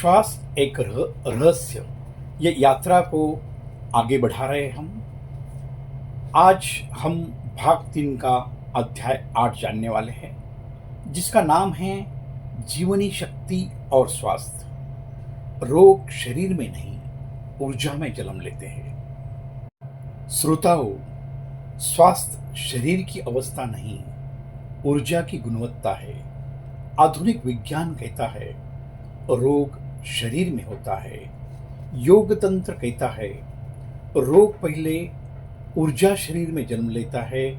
श्वास एक रहस्य, ये यात्रा को आगे बढ़ा रहे हम। आज हम भाग 3 का अध्याय 8 जानने वाले हैं, जिसका नाम है जीवनी शक्ति और स्वास्थ्य। रोग शरीर में नहीं, ऊर्जा में जन्म लेते हैं। श्रोताओं, स्वास्थ्य शरीर की अवस्था नहीं, ऊर्जा की गुणवत्ता है। आधुनिक विज्ञान कहता है रोग शरीर में होता है। योग तंत्र कहता है रोग पहले ऊर्जा शरीर में जन्म लेता है,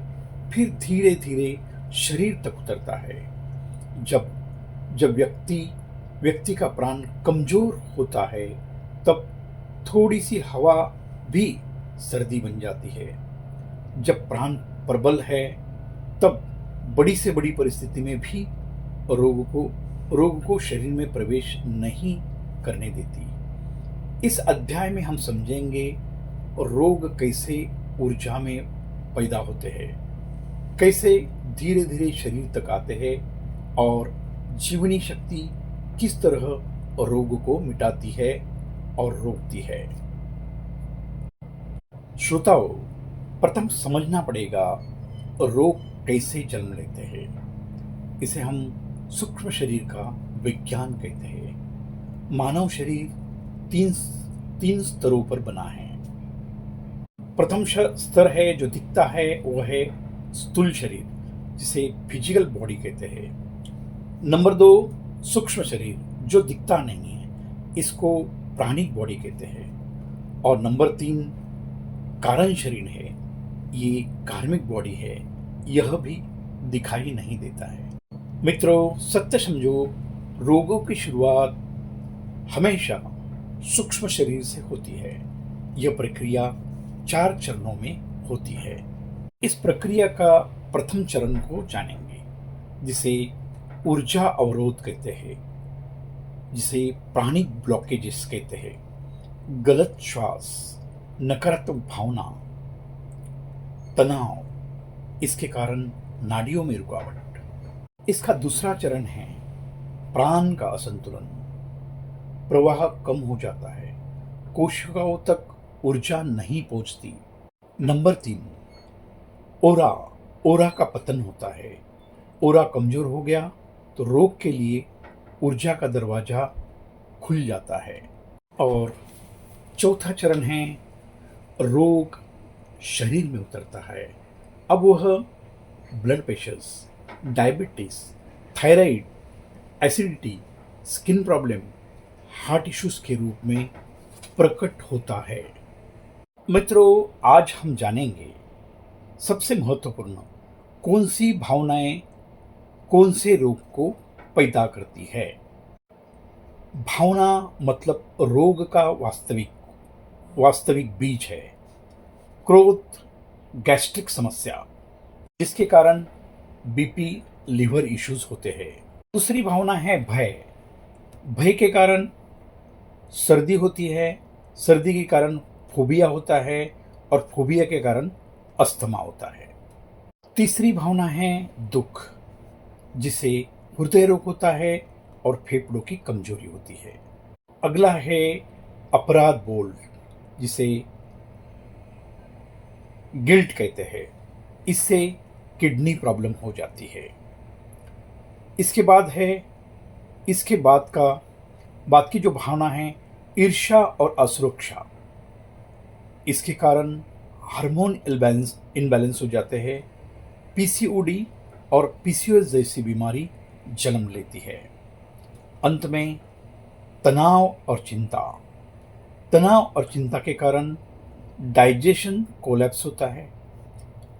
फिर धीरे धीरे शरीर तक उतरता है। जब जब व्यक्ति का प्राण कमजोर होता है, तब थोड़ी सी हवा भी सर्दी बन जाती है। जब प्राण प्रबल है, तब बड़ी से बड़ी परिस्थिति में भी रोग को शरीर में प्रवेश नहीं करने देती। इस अध्याय में हम समझेंगे रोग कैसे ऊर्जा में पैदा होते हैं, कैसे धीरे धीरे शरीर तक आते हैं और जीवनी शक्ति किस तरह रोग को मिटाती है और रोकती है। श्रोताओं, प्रथम समझना पड़ेगा रोग कैसे जन्म लेते हैं। इसे हम सूक्ष्म शरीर का विज्ञान कहते हैं। मानव शरीर तीन स्तरों पर बना है। प्रथम स्तर है जो दिखता है, वह है स्थूल शरीर, जिसे फिजिकल बॉडी कहते हैं। नंबर 2 सूक्ष्म शरीर जो दिखता नहीं है, इसको प्राणिक बॉडी कहते हैं। और नंबर 3 कारण शरीर है, ये कार्मिक बॉडी है, यह भी दिखाई नहीं देता है। मित्रों, सत्य समझो, रोगों की शुरुआत हमेशा सूक्ष्म शरीर से होती है। यह प्रक्रिया 4 चरणों में होती है। इस प्रक्रिया का प्रथम चरण को जानेंगे, जिसे ऊर्जा अवरोध कहते हैं, जिसे प्राणिक ब्लॉकेजेस कहते हैं। गलत श्वास, नकारात्मक भावना, तनाव, इसके कारण नाड़ियों में रुकावट। इसका दूसरा चरण है प्राण का असंतुलन। प्रवाह कम हो जाता है, कोशिकाओं तक ऊर्जा नहीं पहुंचती। नंबर 3 ओरा का पतन होता है। ओरा कमजोर हो गया तो रोग के लिए ऊर्जा का दरवाजा खुल जाता है। और चौथा चरण है रोग शरीर में उतरता है। अब वह blood pressures, diabetes, thyroid, acidity, skin problem, heart issues के रूप में प्रकट होता है। मित्रों, आज हम जानेंगे सबसे महत्वपूर्ण कौन सी भावनाएं कौन से रोग को पैदा करती है। भावना मतलब रोग का वास्तविक बीज है। क्रोध, गैस्ट्रिक समस्या, जिसके कारण बीपी, लिवर इश्यूज होते हैं। दूसरी भावना है भय। भय के कारण सर्दी होती है, सर्दी के कारण फोबिया होता है और फोबिया के कारण अस्थमा होता है। तीसरी भावना है दुख, जिसे हृदय रोग होता है और फेफड़ों की कमजोरी होती है। अगला है अपराध बोध, जिसे गिल्ट कहते हैं। इससे किडनी प्रॉब्लम हो जाती है। इसके बाद की जो भावना है ईर्ष्या और असुरक्षा। इसके कारण हार्मोन इनबैलेंस हो जाते हैं। पीसीओडी और पीसीओएस जैसी बीमारी जन्म लेती है। अंत में तनाव और चिंता के कारण डाइजेशन कोलैप्स होता है,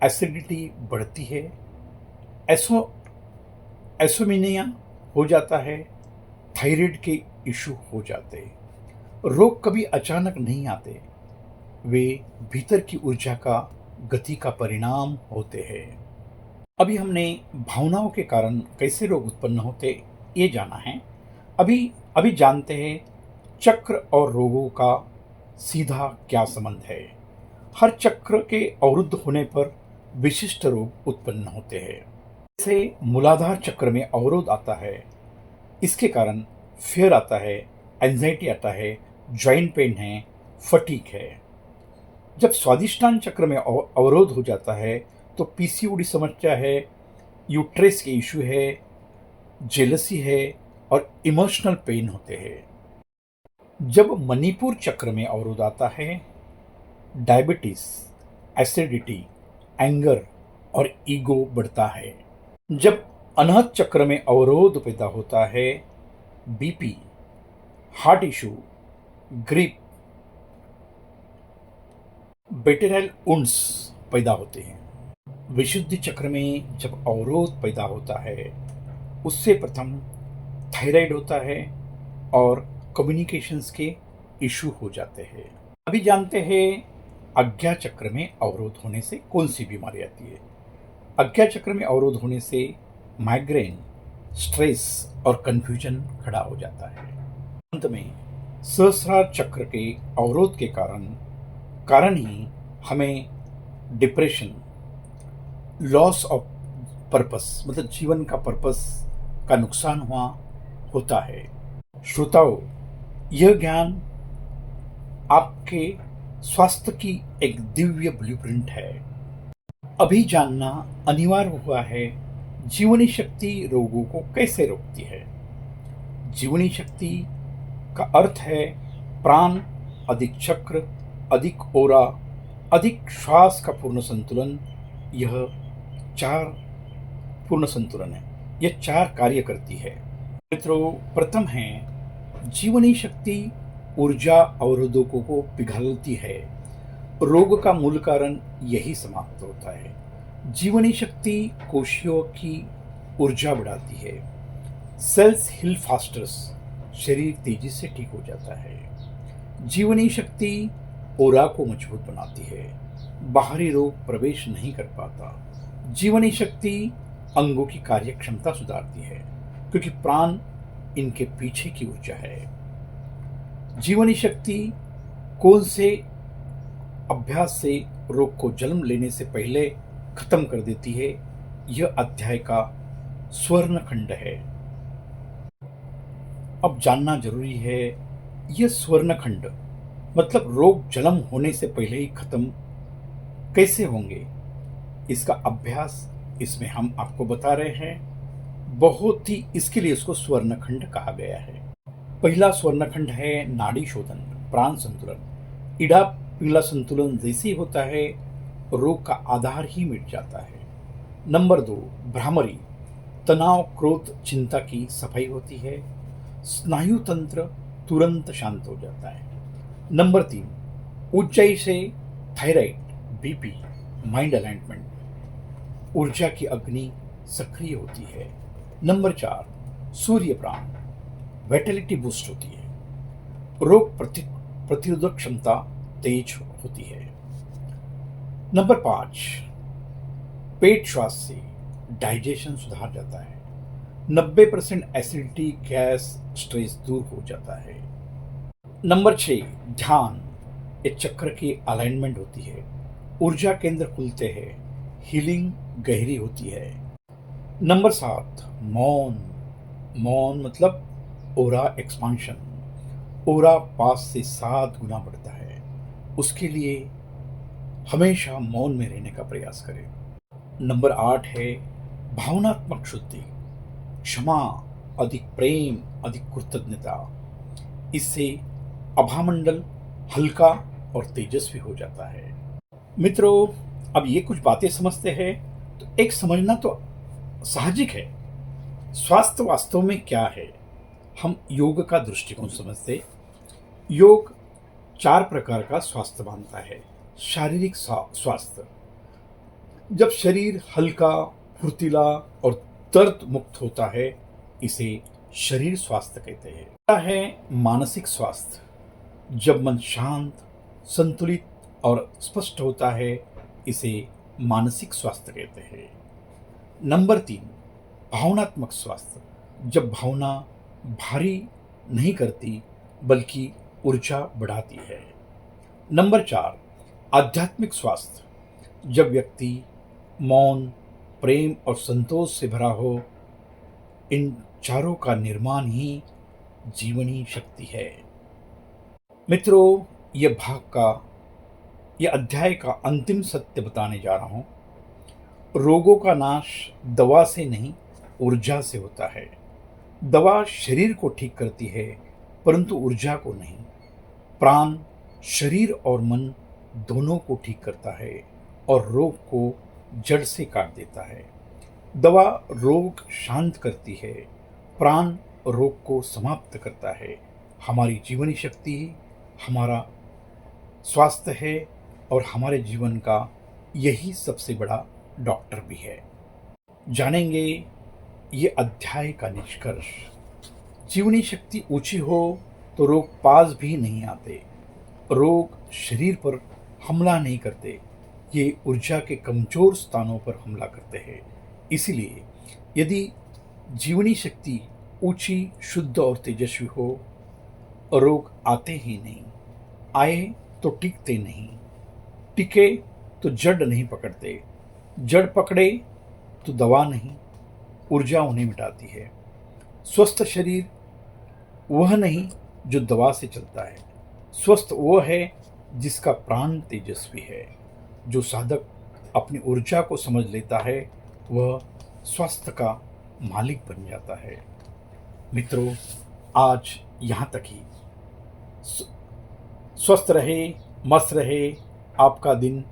एसिडिटी बढ़ती है, एसोमिनिया हो जाता है, थायराइड के इशू हो जाते हैं। रोग कभी अचानक नहीं आते, वे भीतर की ऊर्जा का गति का परिणाम होते हैं। अभी हमने भावनाओं के कारण कैसे रोग उत्पन्न होते ये जाना है। अभी जानते हैं चक्र और रोगों का सीधा क्या संबंध है। हर चक्र के अवरुद्ध होने पर विशिष्ट रोग उत्पन्न होते हैं। जैसे मूलाधार चक्र में अवरोध आता है, इसके कारण फेयर आता है, एंजाइटी आता है, जॉइंट पेन है, फटीग है। जब स्वादिष्टान चक्र में अवरोध हो जाता है तो पीसीओडी समस्या है, यूट्रेस के इशू है, जेलसी है और इमोशनल पेन होते हैं। जब मणिपुर चक्र में अवरोध आता है, डायबिटीज, एसिडिटी, एंगर और ईगो बढ़ता है। जब अनहत चक्र में अवरोध पैदा होता है, बीपी, हार्ट इशू, ग्रिप, बेटेरल उन्स पैदा होते हैं। विशुद्धि चक्र में जब अवरोध पैदा होता है, उससे प्रथम थायराइड होता है और कम्युनिकेशंस के इशू हो जाते हैं। अभी जानते हैं आज्ञा चक्र में अवरोध होने से कौन सी बीमारी आती है। आज्ञा चक्र में अवरोध होने से माइग्रेन, स्ट्रेस और कंफ्यूजन खड़ा हो जाता है। अंत में सहस्रार चक्र के अवरोध के कारण ही हमें डिप्रेशन, लॉस ऑफ पर्पस मतलब जीवन का पर्पस का नुकसान होता है। श्रोताओ, यह ज्ञान आपके स्वास्थ्य की एक दिव्य ब्लूप्रिंट है। अभी जानना अनिवार्य हुआ है जीवनी शक्ति रोगों को कैसे रोकती है। जीवनी शक्ति का अर्थ है प्राण अधिक चक्र अधिक ओरा अधिक श्वास का पूर्ण संतुलन। यह 4 पूर्ण संतुलन है, यह 4 कार्य करती है। मित्रों, प्रथम है जीवनी शक्ति ऊर्जा अवरोधकों को पिघलती है। रोग का मूल कारण यही समाप्त होता है। जीवनी शक्ति कोशियों की ऊर्जा बढ़ाती है। सेल्स हील फास्टर्स, शरीर तेजी से ठीक हो जाता है। जीवनी शक्ति ओरा को मजबूत बनाती है, बाहरी रोग प्रवेश नहीं कर पाता। जीवनी शक्ति अंगों की कार्यक्षमता सुधारती है, क्योंकि प्राण इनके पीछे की ऊर्जा है। जीवनी शक्ति कौन से अभ्यास से रोग को जन्म लेने से पहले खत्म कर देती है, यह अध्याय का स्वर्ण खंड है। अब जानना जरूरी है, यह स्वर्ण खंड मतलब रोग जन्म होने से पहले ही खत्म कैसे होंगे, इसका अभ्यास इसमें हम आपको बता रहे हैं। बहुत ही इसके लिए इसको स्वर्ण खंड कहा गया है। पहला स्वर्ण खंड है नाड़ी शोधन, प्राण संतुलन। इड़ा पिंगला संतुलन जैसे ही होता है, रोग का आधार ही मिट जाता है। नंबर 2, भ्रामरी, तनाव, क्रोध, चिंता की सफाई होती है। स्नायु तंत्र तुरंत शांत हो जाता है। नंबर 3, ऊंचाई से थायराइड, बीपी, माइंड अलाइनमेंट, ऊर्जा की अग्नि सक्रिय होती है। नंबर 4, सूर्य प्राण, वाइटलिटी बूस्ट होती है। रोग प्रतिरोधक क्षमता तेज होती है। नंबर 5, पेट श्वास से डाइजेशन सुधार जाता है। 90% एसिडिटी, गैस, स्ट्रेस दूर हो जाता है। नंबर 6, ध्यान, एक चक्र की अलाइनमेंट होती है, ऊर्जा केंद्र खुलते हैं, हीलिंग गहरी होती है। नंबर 7, मौन, मौन मतलब ओरा एक्सपांशन, ओरा 5 से 7 गुना बढ़ता है। उसके लिए हमेशा मौन में रहने का प्रयास करें। नंबर 8 है भावनात्मक शुद्धि, क्षमा, अधिक प्रेम, अधिक कृतज्ञता। इससे अभामंडल हल्का और तेजस्वी हो जाता है। मित्रों, अब ये कुछ बातें समझते हैं तो एक समझना तो साहजिक है, स्वास्थ्य वास्तव में क्या है। हम योग का दृष्टिकोण समझते। योग 4 प्रकार का स्वास्थ्य मानता है। शारीरिक स्वास्थ्य, जब शरीर हल्का, फुर्तीला और दर्द मुक्त होता है, इसे शरीर स्वास्थ्य कहते हैं। दूसरा है मानसिक स्वास्थ्य, जब मन शांत, संतुलित और स्पष्ट होता है, इसे मानसिक स्वास्थ्य कहते हैं। नंबर 3, भावनात्मक स्वास्थ्य, जब भावना भारी नहीं करती बल्कि ऊर्जा बढ़ाती है। नंबर 4, आध्यात्मिक स्वास्थ्य, जब व्यक्ति मौन, प्रेम और संतोष से भरा हो। इन चारों का निर्माण ही जीवनी शक्ति है। मित्रों, यह अध्याय का अंतिम सत्य बताने जा रहा हूं। रोगों का नाश दवा से नहीं, ऊर्जा से होता है। दवा शरीर को ठीक करती है, परंतु ऊर्जा को नहीं। प्राण शरीर और मन दोनों को ठीक करता है और रोग को जड़ से काट देता है। दवा रोग शांत करती है, प्राण रोग को समाप्त करता है। हमारी जीवनी शक्ति हमारा स्वास्थ्य है और हमारे जीवन का यही सबसे बड़ा डॉक्टर भी है। जानेंगे ये अध्याय का निष्कर्ष। जीवनी शक्ति ऊंची हो तो रोग पास भी नहीं आते। रोग शरीर पर हमला नहीं करते, ये ऊर्जा के कमजोर स्थानों पर हमला करते हैं। इसलिए यदि जीवनी शक्ति ऊंची, शुद्ध और तेजस्वी हो, रोग आते ही नहीं। आए तो टिकते नहीं, टिके तो जड़ नहीं पकड़ते, जड़ पकड़े तो दवा नहीं, ऊर्जा उन्हें मिटाती है। स्वस्थ शरीर वह नहीं जो दवा से चलता है, स्वस्थ वो है जिसका प्राण तेजस्वी है। जो साधक अपनी ऊर्जा को समझ लेता है, वह स्वास्थ्य का मालिक बन जाता है। मित्रों, आज यहाँ तक ही। स्वस्थ रहे, मस्त रहे, आपका दिन